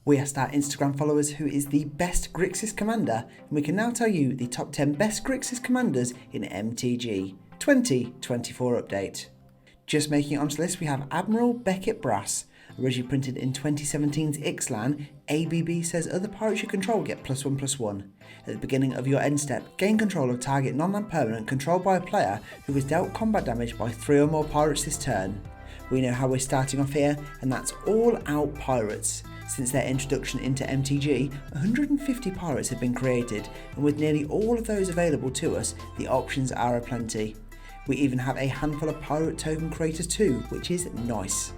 We asked our Instagram followers who is the best Grixis commander, and we can now tell you the top 10 best Grixis commanders in MTG 2024 update. Just making it onto the list, we have Admiral Becket Brass. Originally printed in 2017's Ixalan, ABB says other pirates you control get +1/+1. At the beginning of your end step, gain control of target non-land permanent controlled by a player who has dealt combat damage by 3 or more pirates this turn. We know how we're starting off here, and that's all out pirates. Since their introduction into MTG, 150 pirates have been created, and with nearly all of those available to us, the options are aplenty. We even have a handful of pirate token creators too, which is nice.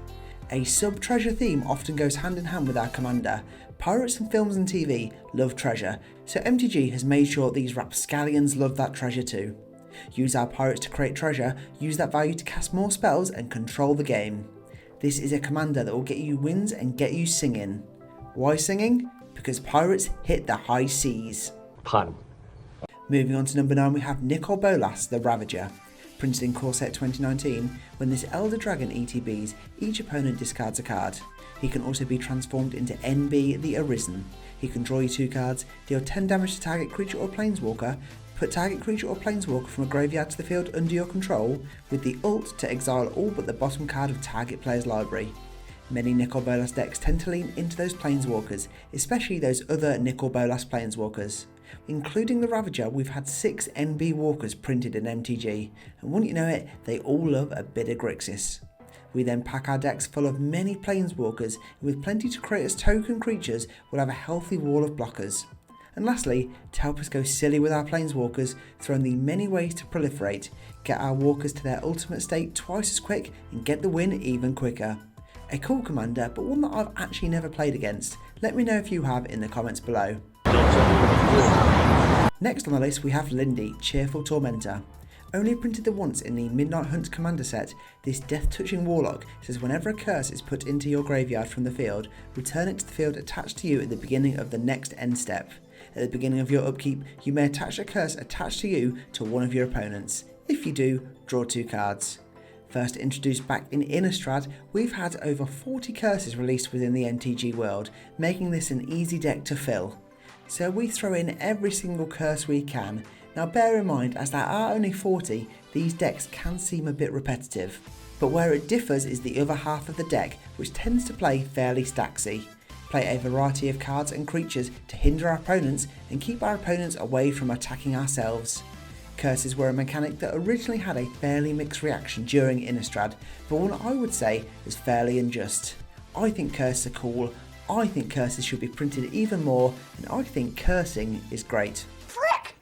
A sub-treasure theme often goes hand in hand with our commander. Pirates in films and TV love treasure, so MTG has made sure these rapscallions love that treasure too. Use our pirates to create treasure, use that value to cast more spells and control the game. This is a commander that will get you wins and get you singing. Why singing? Because pirates hit the high seas. Pun. Moving on to number 9, we have Nickol Bolas, the Ravager. Printed in Core Set 2019, when this Elder Dragon ETBs, each opponent discards a card. He can also be transformed into NB the Arisen. He can draw you 2 cards, deal 10 damage to target creature or planeswalker, put target creature or planeswalker from a graveyard to the field under your control, with the ult to exile all but the bottom card of target player's library. Many Nickol Bolas decks tend to lean into those planeswalkers, especially those other Nickol Bolas planeswalkers. Including the Ravager, we've had 6 NB walkers printed in MTG, and wouldn't you know it, they all love a bit of Grixis. We then pack our decks full of many planeswalkers, and with plenty to create as token creatures, we'll have a healthy wall of blockers. And lastly, to help us go silly with our planeswalkers, throw in the many ways to proliferate, get our walkers to their ultimate state twice as quick, and get the win even quicker. A cool commander, but one that I've actually never played against. Let me know if you have in the comments below. Next on the list we have Lindy, Cheerful Tormentor. Only printed the once in the Midnight Hunt commander set, this death-touching warlock says whenever a curse is put into your graveyard from the field, return it to the field attached to you at the beginning of the next end step. At the beginning of your upkeep, you may attach a curse attached to you to one of your opponents. If you do, draw 2 cards. First introduced back in Innistrad, we've had over 40 curses released within the MTG world, making this an easy deck to fill. So we throw in every single curse we can. Now bear in mind, as there are only 40, these decks can seem a bit repetitive. But where it differs is the other half of the deck, which tends to play fairly stacksy. Play a variety of cards and creatures to hinder our opponents and keep our opponents away from attacking ourselves. Curses were a mechanic that originally had a fairly mixed reaction during Innistrad, but one I would say is fairly unjust. I think curses are cool, I think curses should be printed even more, and I think cursing is great. Frick!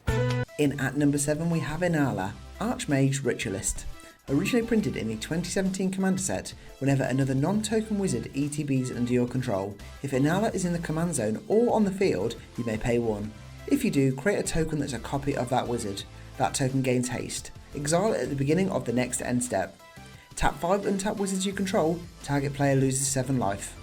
In at number 7 we have Inala, Archmage Ritualist. Originally printed in the 2017 commander set, whenever another non-token wizard ETBs under your control, if Inala is in the command zone or on the field, you may pay 1. If you do, create a token that's a copy of that wizard. That token gains haste. Exile it at the beginning of the next end step. Tap 5 untapped wizards you control, target player loses 7 life.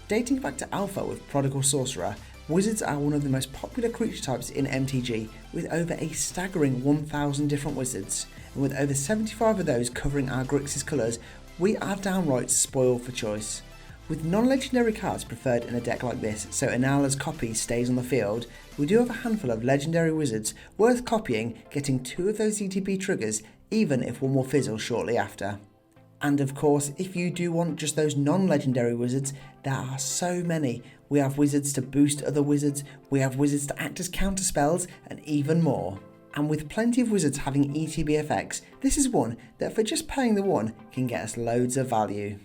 Dating back to Alpha with Prodigal Sorcerer, wizards are one of the most popular creature types in MTG, with over a staggering 1,000 different wizards, and with over 75 of those covering our Grixis colours, we are downright spoiled for choice. With non-legendary cards preferred in a deck like this, so Inala's copy stays on the field, we do have a handful of legendary wizards worth copying, getting 2 of those ETB triggers, even if one will fizzle shortly after. And of course, if you do want just those non-legendary wizards, there are so many. We have wizards to boost other wizards, we have wizards to act as counter spells, and even more. And with plenty of wizards having ETB effects, this is one that for just paying the 1 can get us loads of value.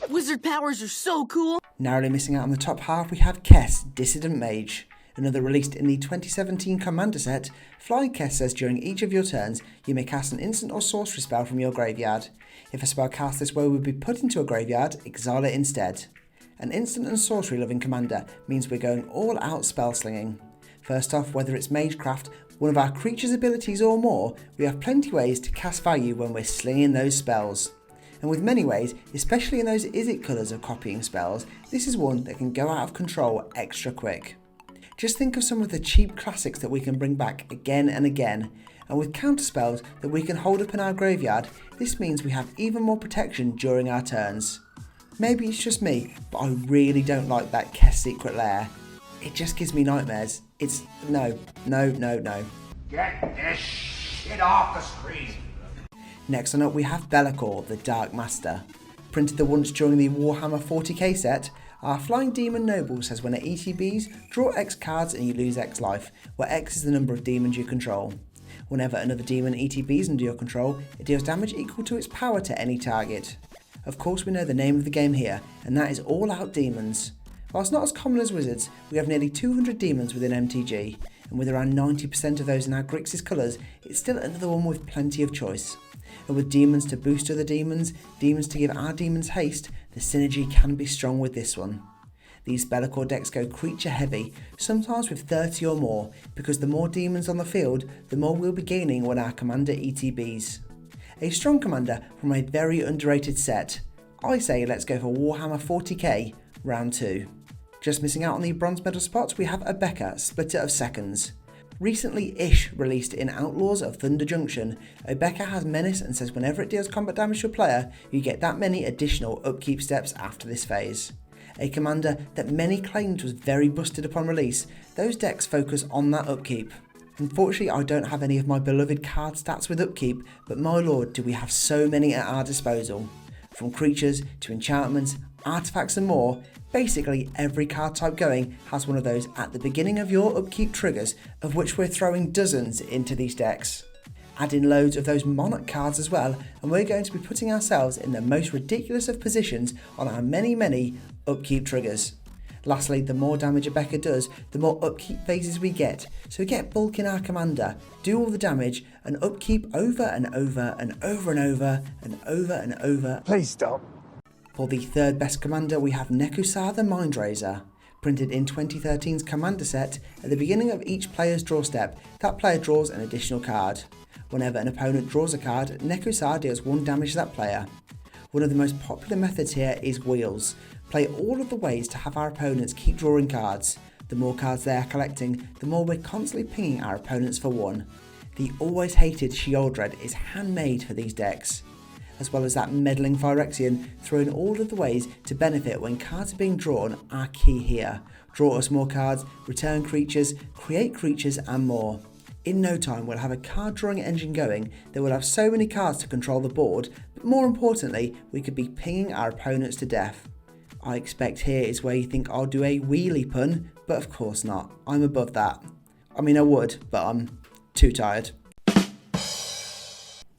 Wizard powers are so cool! Narrowly missing out on the top half we have Kess, Dissident Mage. Another released in the 2017 commander set, Flying Kess says during each of your turns you may cast an instant or sorcery spell from your graveyard. If a spell cast this way would be put into a graveyard, exile it instead. An instant and sorcery loving commander means we're going all out spell slinging. First off, whether it's Magecraft, one of our creature's abilities or more, we have plenty ways to cast value when we're slinging those spells. And with many ways, especially in those Izzet colours of copying spells, this is one that can go out of control extra quick. Just think of some of the cheap classics that we can bring back again and again, and with counterspells that we can hold up in our graveyard, this means we have even more protection during our turns. Maybe it's just me, but I really don't like that Kess secret lair. It just gives me nightmares. It's no. Get this shit off the screen. Next on up we have Bellor, the Dark Master. Printed the once during the Warhammer 40k set, our Flying Demon Noble says when it ETBs, draw X cards and you lose X life, where X is the number of demons you control. Whenever another demon ETBs under your control, it deals damage equal to its power to any target. Of course we know the name of the game here, and that is All Out Demons. Whilst not as common as wizards, we have nearly 200 demons within MTG, and with around 90% of those in our Grixis colours, it's still another one with plenty of choice. And with demons to boost other demons, demons to give our demons haste, the synergy can be strong with this one. These Bellor decks go creature heavy, sometimes with 30 or more, because the more demons on the field, the more we'll be gaining when our commander ETBs. A strong commander from a very underrated set. I say let's go for Warhammer 40k, round 2. Just missing out on the bronze medal spots, we have Obca, Splitter of Seconds. Recently released in Outlaws of Thunder Junction, Obca has Menace and says whenever it deals combat damage to a player, you get that many additional upkeep steps after this phase. A commander that many claimed was very busted upon release, those decks focus on that upkeep. Unfortunately, I don't have any of my beloved card stats with upkeep, but my lord, do we have so many at our disposal. From creatures to enchantments, artifacts and more, basically every card type going has one of those at the beginning of your upkeep triggers, of which we're throwing dozens into these decks. Add in loads of those monarch cards as well, and we're going to be putting ourselves in the most ridiculous of positions on our many upkeep triggers. Lastly, the more damage a Becket does, the more upkeep phases we get, so get bulk in our commander, do all the damage, and upkeep over and over and over and over and over and over. Please stop. For the third best commander, we have Nekusar The Mindrazer. Printed in 2013's commander set, at the beginning of each player's draw step, that player draws an additional card. Whenever an opponent draws a card, Nekusar deals 1 damage to that player. One of the most popular methods here is wheels. Play all of the ways to have our opponents keep drawing cards. The more cards they are collecting, the more we're constantly pinging our opponents for 1. The always hated Sheoldred is handmade for these decks. As well as that meddling Phyrexian, throwing all of the ways to benefit when cards are being drawn are key here. Draw us more cards, return creatures, create creatures and more. In no time we'll have a card drawing engine going that will have so many cards to control the board, but more importantly we could be pinging our opponents to death. I expect here is where you think I'll do a wheelie pun, but of course not, I'm above that. I mean I would, but I'm too tired.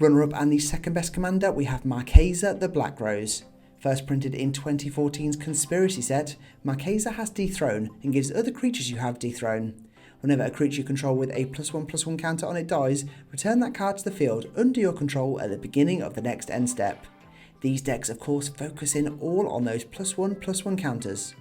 Runner up and the second best commander, we have Marquesa the Black Rose. First printed in 2014's Conspiracy set, Marquesa has Dethrone and gives other creatures you have Dethrone. Whenever a creature you control with a +1/+1 counter on it dies, return that card to the field under your control at the beginning of the next end step. These decks of course focus in all on those +1/+1 counters.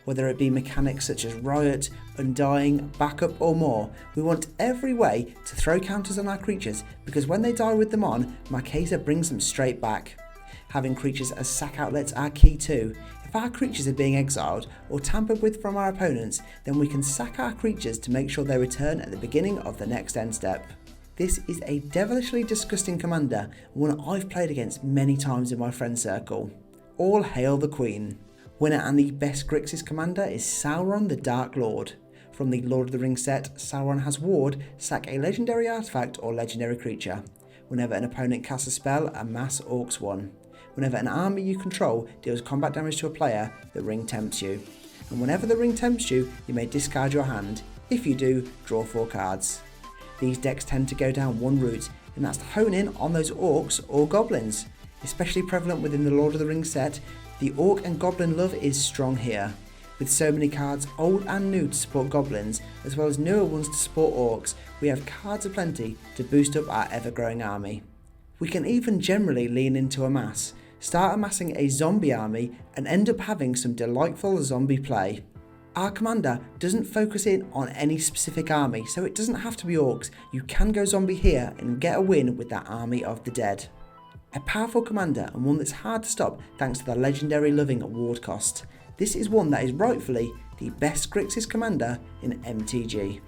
Whether it be mechanics such as Riot, Undying, Backup or more, we want every way to throw counters on our creatures because when they die with them on, Marquesa brings them straight back. Having creatures as sack outlets are key too. If our creatures are being exiled or tampered with from our opponents, then we can sack our creatures to make sure they return at the beginning of the next end step. This is a devilishly disgusting commander, one I've played against many times in my friend circle. All hail the Queen. Winner and the best Grixis commander is Sauron the Dark Lord. From the Lord of the Rings set, Sauron has Ward, sack a legendary artifact or legendary creature. Whenever an opponent casts a spell, amass Orcs 1. Whenever an army you control deals combat damage to a player, the ring tempts you. And whenever the ring tempts you, you may discard your hand. If you do, draw 4 cards. These decks tend to go down one route, and that's to hone in on those Orcs or Goblins. Especially prevalent within the Lord of the Rings set, the Orc and Goblin love is strong here. With so many cards old and new to support Goblins, as well as newer ones to support Orcs, we have cards aplenty to boost up our ever-growing army. We can even generally lean into amass, start amassing a zombie army and end up having some delightful zombie play. Our commander doesn't focus in on any specific army, so it doesn't have to be Orcs. You can go zombie here and get a win with that army of the dead. A powerful commander and one that's hard to stop thanks to the legendary loving ward cost. This is one that is rightfully the best Grixis commander in MTG.